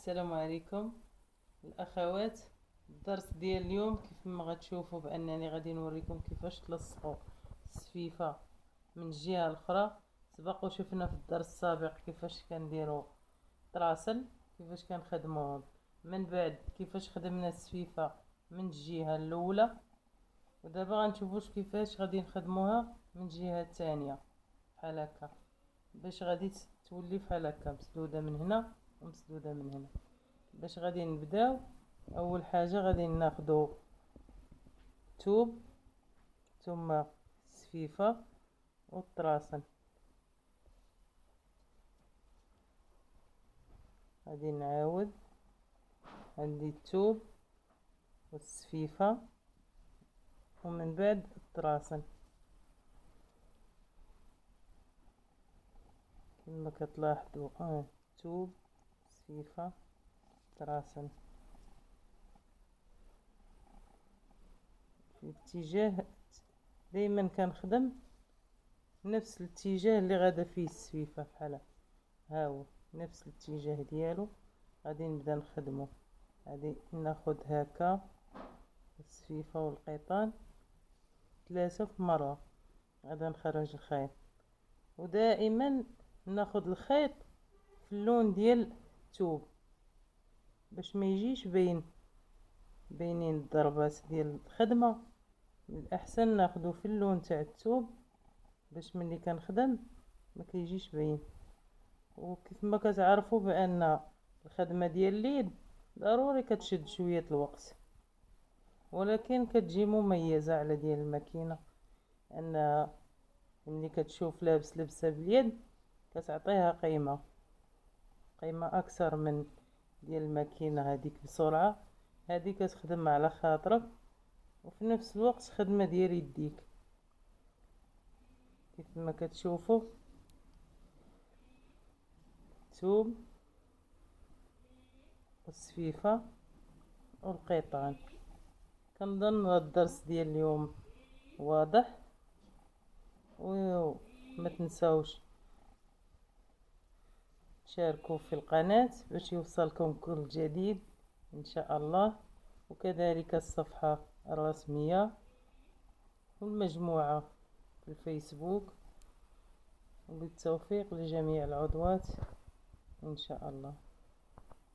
السلام عليكم الاخوات. الدرس ديال اليوم كيف ما غتشوفوا بانني غادي نوريكم كيفاش تلصقوا السفيفه من الجهه الاخرى. سبق وشفنا في الدرس السابق كيفاش كنديروا طراسل، كيفاش كنخدموهم، من بعد كيفاش خدمنا السفيفه من الجهه الاولى، ودابا غنشوفوش كيفاش غادي نخدموها من الجهه الثانيه بحال هكا، باش غادي تولي بحال هكا مسدوده من هنا ومسدوده من هنا. باش غادي نبداو، اول حاجه غادي ناخدو توب ثم السفيفه والطراسن. غادي نعاود، عندي التوب والسفيفه ومن بعد الطراسن كما كتلاحظوا. توب سفيفه طراسن في اتجاه، دائما كنخدم نفس الاتجاه اللي غادا فيه السفيفه، بحال ها هو نفس الاتجاه ديالو غادي نبدا نخدمه. غادي ناخد هكا السفيفه والقيطان 3 في مره، غادي نخرج الخيط، ودائما ناخد الخيط في اللون ديال الثوب باش ما يجيش بينين الضربات ديال الخدمه. من الاحسن ناخدو في اللون تاع الثوب باش ملي كنخدم ما كيجيش باين. وكيف ما كتعرفوا بان الخدمه ديال اليد ضروري كتشد شويه الوقت، ولكن كتجي مميزه على ديال الماكينه، ان ملي كتشوف لابس لبسه باليد كتعطيها قيمه اكثر من ديال الماكينه. هذيك بسرعه، هذه كتخدم على خاطرك وفي نفس الوقت خدمه ديال يديك. كيف ما كتشوفوا الثوب والسفيفه والقيطان. كنظن الدرس ديال اليوم واضح، وما تنساوش تشاركوا في القناة باش يوصلكم كل جديد ان شاء الله، وكذلك الصفحة الرسمية والمجموعة في الفيسبوك. وبالتوفيق لجميع العضوات ان شاء الله.